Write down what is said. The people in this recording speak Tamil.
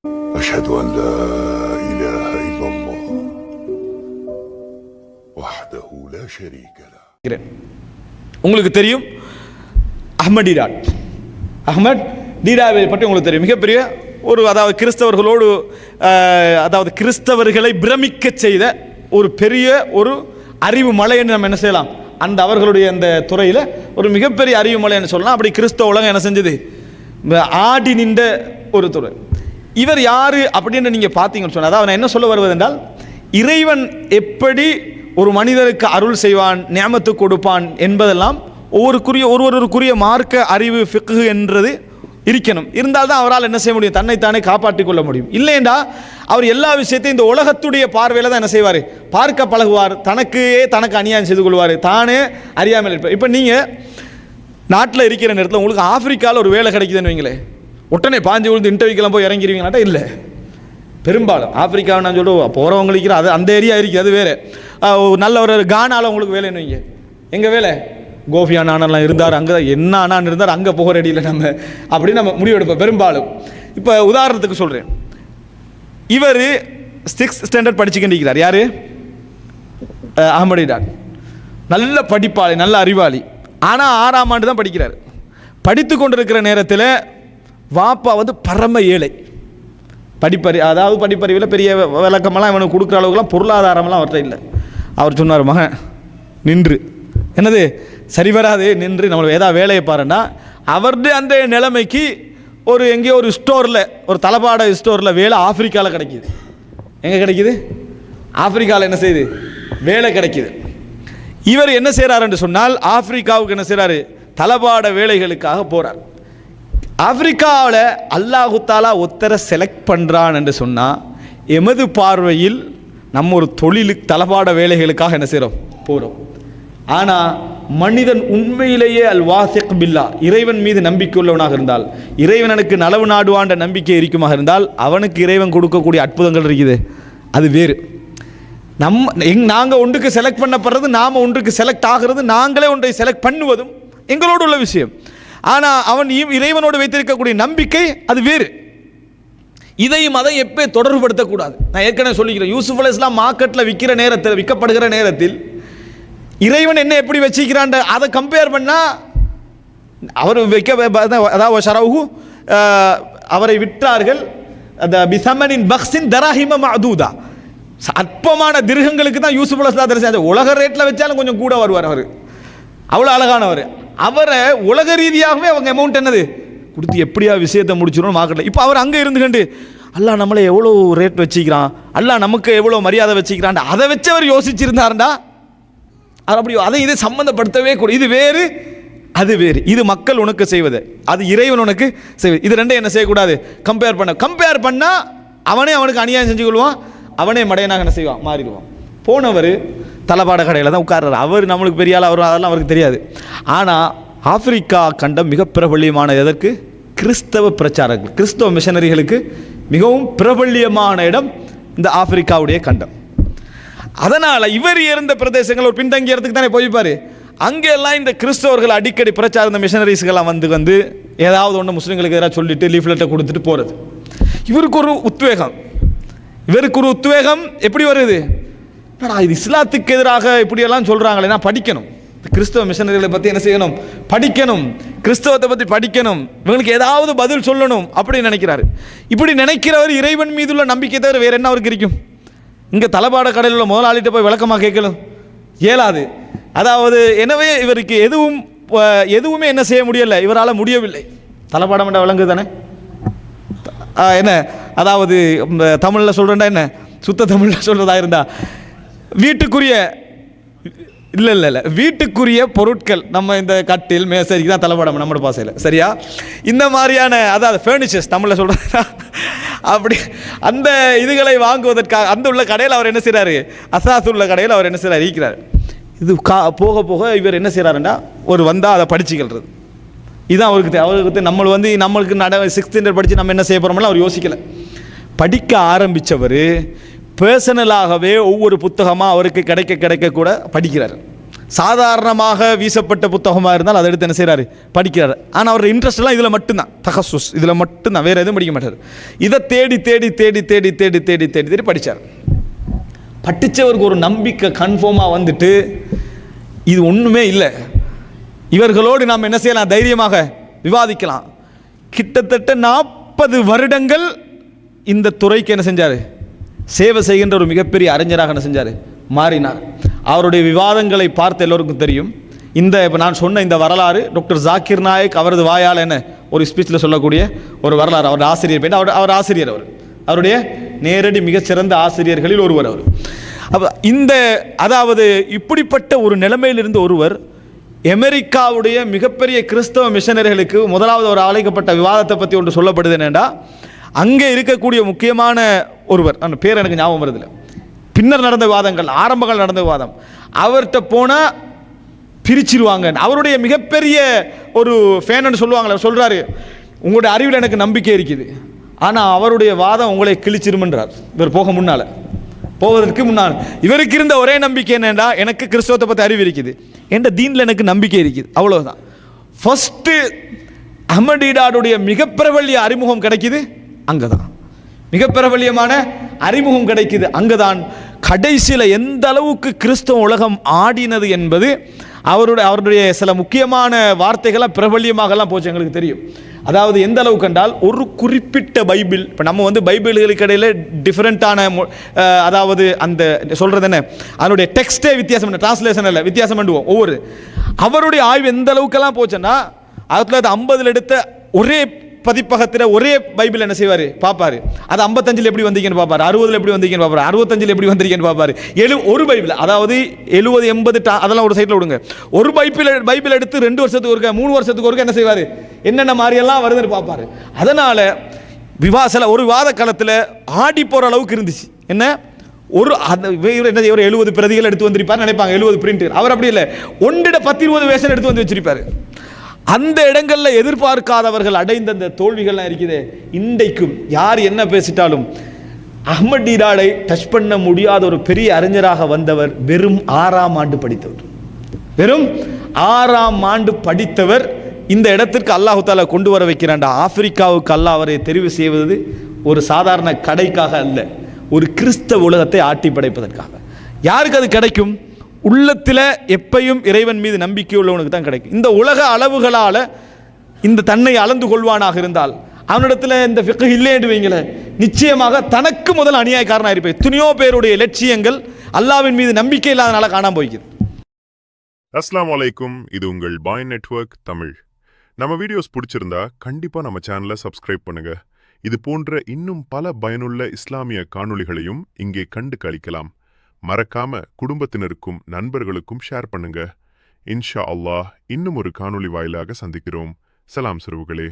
أشهد أن لا إله إلا الله وحده لا شريك له. உங்களுக்கு தெரியும் அஹ்மத் டீடாவை பற்றி உங்களுக்கு தெரியும். மிகப்பெரிய ஒரு அதாவது கிறிஸ்தவர்களோடு அதாவது கிறிஸ்தவர்களை பிரமிக்க செய்த ஒரு பெரிய ஒரு அறிவு மலைன்னு நம்ம என்ன செய்யலாம், அந்த அவர்களுடைய அந்த துறையில் ஒரு மிகப்பெரிய அறிவு மலைன்னு சொல்லலாம். அப்படி கிறிஸ்தவ உலகம் என்ன செஞ்சது, ஆடி நின்ற ஒரு துறை. இவர் யாரு அப்படின்னு நீங்க பார்த்தீங்கன்னு சொன்னால், அதாவது என்ன சொல்ல வருவது என்றால், இறைவன் எப்படி ஒரு மனிதருக்கு அருள் செய்வான், நியமத்து கொடுப்பான் என்பதெல்லாம் ஒருவருக்குரிய மார்க்க அறிவு ஃபிக்ஹ் என்றது இருக்கணும். இருந்தால்தான் அவரால் என்ன செய்ய முடியும், தன்னைத்தானே காப்பாற்றிக் கொள்ள முடியும். இல்லைண்டா அவர் எல்லா விஷயத்தையும் இந்த உலகத்துடைய பார்வையில் தான் என்ன செய்வார், பார்க்க பழகுவார், தனக்கு அநியாயம் செய்து கொள்வார், தானே அறியாமல் இருப்பார். இப்போ நீங்கள் நாட்டில் இருக்கிற நேரத்தில் உங்களுக்கு ஆப்பிரிக்காவில் ஒரு வேலை கிடைக்குதுன்னு வைங்களேன், உடனே பாஞ்சு விழுந்து இன்டர்வியூக்கெல்லாம் போய் இறங்கிடுவீங்களாட்டா? இல்லை, பெரும்பாலும் ஆப்பிரிக்காவை நான் சொல்லுவோம் போகிறவங்களுக்கு அது அந்த ஏரியா இருக்குது, அது வேறு. நல்ல ஒரு கானாவில் உங்களுக்கு வேலைன்னு வைங்க, எங்கள் வேலை கோஃபி அண்ணானெல்லாம் இருந்தார், அங்கே தான் என்ன அண்ணான் இருந்தார், அங்கே போகிற அடியில் நம்ம அப்படின்னு நம்ம முடிவெடுப்போம் பெரும்பாலும். இப்போ உதாரணத்துக்கு சொல்கிறேன், இவர் 6th ஸ்டாண்டர்ட் படிச்சுக்கின்றிருக்கிறார். யார்? அஹ்மத். நல்ல படிப்பாளி, நல்ல அறிவாளி. ஆனால் 6ஆம் ஆண்டு தான் படிக்கிறார். படித்து கொண்டிருக்கிற நேரத்தில் வாப்பா பரம ஏழை, அதாவது படிப்பறிவில் பெரிய விளக்கமெல்லாம் இவனுக்கு கொடுக்குற அளவுக்குலாம் பொருளாதாரமெல்லாம் அவர்கிட்ட இல்லை. அவர் சொன்னார், மகன் நின்று என்னது சரி வராது, நின்று நம்மளை ஏதாவது வேலையை பாருன்னா, அவருடைய அந்த நிலைமைக்கு எங்கேயோ ஒரு ஸ்டோரில், ஒரு தளபாட ஸ்டோரில் வேலை ஆப்பிரிக்காவில் கிடைக்கிது. எங்கே கிடைக்கிது? ஆப்பிரிக்காவில் என்ன செய்யுது, வேலை கிடைக்கிது. இவர் என்ன செய்கிறாருன்னு சொன்னால், ஆப்பிரிக்காவுக்கு என்ன செய்கிறாரு, தளபாட வேலைகளுக்காக போகிறார். ஆப்பிரிக்காவில் அல்லாஹு தாலா ஒத்தரை செலக்ட் பண்ணுறான் என்று சொன்னால், எமது பார்வையில் நம்ம ஒரு தொழிலுக்கு தளபாட வேலைகளுக்காக என்ன செய்கிறோம், போகிறோம். ஆனால் மனிதன் உண்மையிலேயே அல் வாசிக் பில்லா, இறைவன் மீது நம்பிக்கை உள்ளவனாக இருந்தால், இறைவனுக்கு நலவு நாடுவான்ற நம்பிக்கை இருக்குமாக இருந்தால், அவனுக்கு இறைவன் கொடுக்கக்கூடிய அற்புதங்கள் இருக்குது, அது வேறு. நாங்கள் ஒன்றுக்கு செலக்ட் பண்ணப்படுறது, நாம் ஒன்றுக்கு செலக்ட் ஆகிறது, நாங்களே ஒன்றை செலக்ட் பண்ணுவதும் எங்களோடு உள்ள விஷயம். ஆனால் அவன் இறைவனோடு வைத்திருக்கக்கூடிய நம்பிக்கை அது வேறு. இதையும் அதை எப்போ தொடர்புபடுத்தக்கூடாது. நான் ஏற்கனவே சொல்லிக்கிறேன், யூசுப் அலைஹிஸ்ஸலாம் மார்க்கெட்டில் விற்கப்படுகிற நேரத்தில் இறைவன் என்ன எப்படி வச்சிக்கிறான் அதை கம்பேர் பண்ணால், அவர் அதாவது ஷரவுஹு, அவரை விற்றார்கள் பிசமனின் பக்ஸின் தராஹிம மஅதூதா, அற்பமான திருகங்களுக்கு தான் யூசுப் அலைஹிஸ்ஸலாம் உலக ரேட்டில் வச்சாலும் கொஞ்சம் கூட வருவார். அவர் அவ்வளோ அழகானவர். அவரை உலக ரீதியாகவே அவங்க அமௌண்ட் என்னது கொடுத்து எப்படியா விஷயத்தை முடிச்சிடணும் மார்க்கெட்டில். இப்போ அவர் அங்கே இருந்துக்கிண்டு அல்லாஹ் நம்மளை எவ்வளோ ரேட் வச்சுக்கிறான், அல்லாஹ் நமக்கு எவ்வளோ மரியாதை வச்சுக்கிறான், அதை வச்சு அவர் யோசிச்சிருந்தாருண்டா அப்படி அதை இதை சம்மந்தப்படுத்தவே கூட. இது வேறு, அது வேறு. இது மக்கள் உனக்கு செய்வது, அது இறைவன் உனக்கு செய்வது. இது ரெண்டையும் என்ன செய்யக்கூடாது, கம்பேர் பண்ணால் அவனுக்கு அநியாயம் செஞ்சு கொள்வான், அவனே மடையனாக என்ன செய்வான், மாறிடுவான். போனவர் தளபாட கடையில் தான் உட்கார்றாரு. அவர் நம்மளுக்கு பெரிய ஆள், அதெல்லாம் அவருக்கு தெரியாது. ஆனால் ஆப்பிரிக்கா கண்டம் மிக பிரபல்யமான எதற்கு, கிறிஸ்தவ பிரச்சாரங்கள், கிறிஸ்தவ மிஷனரிகளுக்கு மிகவும் பிரபல்யமான இடம் இந்த ஆப்பிரிக்காவுடைய கண்டம். அதனால் இவர் இருந்த பிரதேசங்கள் ஒரு பின்தங்கிய இடத்துக்கு தானே போய்ப்பார். அங்கெல்லாம் இந்த கிறிஸ்தவர்கள் அடிக்கடி பிரச்சாரம், இந்த மிஷனரிஸ்கெல்லாம் வந்து ஏதாவது ஒன்று முஸ்லீம்களுக்கு எதிராக சொல்லிட்டு லீஃப்லெட்டை கொடுத்துட்டு போகிறது. இவருக்கு ஒரு உத்வேகம் எப்படி வருது, இது இஸ்லாத்துக்கு எதிராக இப்படியெல்லாம் சொல்கிறாங்களே, நான் படிக்கணும், கிறிஸ்தவ மிஷனரிகளை பற்றி என்ன செய்யணும், படிக்கணும், கிறிஸ்தவத்தை பற்றி படிக்கணும், இவங்களுக்கு ஏதாவது பதில் சொல்லணும் அப்படின்னு நினைக்கிறாரு. இப்படி நினைக்கிறவர் இறைவன் மீதுள்ள நம்பிக்கை தவிர வேறு என்ன அவருக்கு இருக்கும்? இங்கே தளபாட கடையில் உள்ள முதலாளிகிட்ட போய் விளக்கமாக கேட்கணும், இயலாது. அதாவது எனவே இவருக்கு எதுவுமே என்ன செய்ய முடியலை, இவரால் முடியவில்லை. தளபாடம் என்ற விளங்கு தானே என்ன, அதாவது தமிழில் சொல்கிறேன்டா என்ன, சுத்த தமிழில் சொல்கிறதா இருந்தா வீட்டுக்குரிய வீட்டுக்குரிய பொருட்கள், நம்ம இந்த கட்டில் மேசரிக்கு தான் தளபாடம் நம்மளோட பாசையில், சரியா? இந்த மாதிரியான அதாவது ஃபர்னிச்சர்ஸ் தமிழில் சொல்கிறதா, அப்படி அந்த இதுகளை வாங்குவதற்காக அந்த உள்ள கடையில் அவர் என்ன செய்கிறாரு, அசாசு உள்ள கடையில் அவர் என்ன செய்கிறார், இருக்கிறார். இது போக போக இவர் என்ன செய்கிறாருன்னா, வந்தால் அதை படிச்சுக்கிறது. இதுதான் அவருக்கு நம்மளுக்கு 6th ஸ்டாண்டர்ட் படித்து நம்ம என்ன செய்ய போகிறோம்ல அவர் யோசிக்கலை. படிக்க ஆரம்பித்தவர் பர்சனலாகவே ஒவ்வொரு புத்தகமாக அவருக்கு கிடைக்க கூட படிக்கிறார். சாதாரணமாக வீசப்பட்ட புத்தகமாக இருந்தால் அதை எடுத்து என்ன செய்கிறாரு, படிக்கிறார். ஆனால் அவரோட இன்ட்ரெஸ்ட்லாம் இதில் மட்டும்தான், தகசுஸ் இதில் மட்டும்தான், வேறு எதுவும் படிக்க மாட்டார். இதை தேடி தேடி தேடி தேடி தேடி தேடி தேடி தேடி படித்தார். படித்தவருக்கு ஒரு நம்பிக்கை கன்ஃபார்மாக வந்துட்டு இது ஒன்றுமே இல்லை, இவர்களோடு நாம் என்ன செய்யலாம், தைரியமாக விவாதிக்கலாம். கிட்டத்தட்ட 40 வருடங்கள் இந்த துறைக்கு என்ன செஞ்சார், சேவை செய்கின்ற ஒரு மிகப்பெரிய அறிஞராக என்ன செஞ்சார், மாறினார். அவருடைய விவாதங்களை பார்த்து எல்லோருக்கும் தெரியும். இப்போ நான் சொன்ன இந்த வரலாறு டாக்டர் ஜாக்கிர் நாயக் அவரது வாயால் என்ன ஒரு ஸ்பீச்சில் சொல்லக்கூடிய ஒரு வரலாறு. அவருடைய ஆசிரியர் அவர் ஆசிரியர், அவருடைய நேரடி மிகச்சிறந்த ஆசிரியர்களில் ஒருவர் அவர். அப்போ அதாவது இப்படிப்பட்ட ஒரு நிலைமையிலிருந்து ஒருவர் அமெரிக்காவுடைய மிகப்பெரிய கிறிஸ்தவ மிஷனரிகளுக்கு முதலாவது ஒரு அழைக்கப்பட்ட விவாதத்தை பற்றி ஒன்று சொல்லப்படுது. என்னென்னா, அங்கே இருக்கக்கூடிய முக்கியமான ஒருவர், அந்த பேர் எனக்கு ஞாபகம் வருதில்லை, பின்னர் நடந்த விவாதங்கள், ஆரம்பங்கள் நடந்த விவாதம், அவர்கிட்ட போனால் பிரிச்சிருவாங்க. அவருடைய மிகப்பெரிய ஒரு ஃபேன்னு சொல்லுவாங்களே, சொல்கிறாரு, உங்களுடைய அறிவில் எனக்கு நம்பிக்கை இருக்குது, ஆனால் அவருடைய வாதம் உங்களை கிழிச்சிருமன்றார். இவர் போவதற்கு முன்னால் இவருக்கு இருந்த ஒரே நம்பிக்கை என்னென்னா, எனக்கு கிறிஸ்தவத்தை பற்றி அறிவு இருக்குது, என்ற தீனில் எனக்கு நம்பிக்கை இருக்குது, அவ்வளோதான். ஃபஸ்ட்டு அஹ்மதீடாவுடைய மிக பிரபல்ய அறிமுகம் கிடைக்குது அங்கே தான், மிக பிரபல்யமான அறிமுகம் கிடைக்குது அங்கே தான். கடைசியில் எந்த அளவுக்கு கிறிஸ்தவ உலகம் ஆடினது என்பது அவருடைய சில முக்கியமான வார்த்தைகளாக பிரபல்யமாகலாம் போச்சு, எங்களுக்கு தெரியும். அதாவது எந்த அளவுக்கு என்றால், ஒரு குறிப்பிட்ட பைபிள், இப்போ நம்ம பைபிள்களுக்கு இடையில் டிஃப்ரெண்ட்டான, அதாவது அந்த சொல்கிறது என்ன, அதனுடைய டெக்ஸ்டே வித்தியாசம், டிரான்ஸ்லேஷன் இல்லை, வித்தியாசம் பண்ணுவோம் ஒவ்வொரு. அவருடைய ஆய்வு எந்த அளவுக்கெல்லாம் போச்சுன்னா, 1950 எடுத்த ஒரே பதிப்பகத்தில் ஒரே பைபிள் என்ன செய்வார், பார்ப்பார், அது 55 எப்படி வந்தீங்கன்னு பார்ப்பார், 60 எப்படி வந்தீங்கன்னு பார்ப்பார், 65 எப்படி வந்தீங்கன்னு பார்ப்பார். ஒரு பைபிள், அதாவது 70 80 அதெல்லாம் ஒரு சைடில் விடுங்க, ஒரு பைபிள் எடுத்து 2 வருஷத்துக்கு ஒருக்க 3 வருஷத்துக்கு ஒருக்க என்ன செய்வார், என்னென்ன மாதிரியெல்லாம் வருதுன்னு பார்ப்பார். அதனால் ஒரு விவாத காலத்தில் ஆடி போகிற அளவுக்கு இருந்துச்சு. என்ன ஒரு 70 பிரதிகள் எடுத்து வந்திருப்பார் நினைப்பாங்க, 70 பிரிண்ட். அவர் அப்படி இல்லை, 10-20 வேஷன் எடுத்து வந்து வச்சிருப்பார். அந்த இடங்களில் எதிர்பார்க்காதவர்கள் அடைந்த அந்த தோல்விகள்லாம் இருக்குது. இன்றைக்கும் யார் என்ன பேசிட்டாலும் அஹ்மதீடாவை டச் பண்ண முடியாத ஒரு பெரிய அறிஞராக வந்தவர் வெறும் 6ஆம் ஆண்டு படித்தவர். வெறும் 6ஆம் ஆண்டு படித்தவர் இந்த இடத்திற்கு அல்லாஹ் தஆலா கொண்டு வர வைக்கிறான்டா. ஆப்பிரிக்காவுக்கு அல்லாஹ் அவரை தெரிவு செய்வது ஒரு சாதாரண கடைக்காக அல்ல, ஒரு கிறிஸ்தவ உலகத்தை ஆட்டி படைப்பதற்காக. யாருக்கு அது கிடைக்கும்? உள்ளத்தில் எப்பையும் இறைவன் மீது நம்பிக்கை உள்ளவனுக்கு தான் கிடைக்கும். இந்த உலக அளவுகளால் இந்த தன்னை அளந்து கொள்வானாக இருந்தால், அவனிடத்தில் இந்த ஃபிக்ஹ் இல்லைன்னு வைங்களேன், நிச்சயமாக தனக்கு முதல் அநியாயக்காரனாக இருப்பேன். எத்தனையோ பேருடைய லட்சியங்கள் அல்லாஹ்வின் மீது நம்பிக்கை இல்லாதனால காணாம போய்க்குது. அஸ்ஸலாமு அலைக்கும், இது உங்கள் பாய் நெட்வொர்க் தமிழ். நம்ம வீடியோஸ் பிடிச்சிருந்தா கண்டிப்பாக நம்ம சேனலை சப்ஸ்கிரைப் பண்ணுங்க. இது போன்ற இன்னும் பல பயனுள்ள இஸ்லாமிய காணொளிகளையும் இங்கே கண்டு களிக்கலாம். மறக்காம குடும்பத்தினருக்கும் நண்பர்களுக்கும் ஷேர் பண்ணுங்க. இன்ஷா அல்லாஹ் இன்னும் ஒரு காணொளி வாயிலாக சந்திக்கிறோம். சலாம் சிறுவுகளே.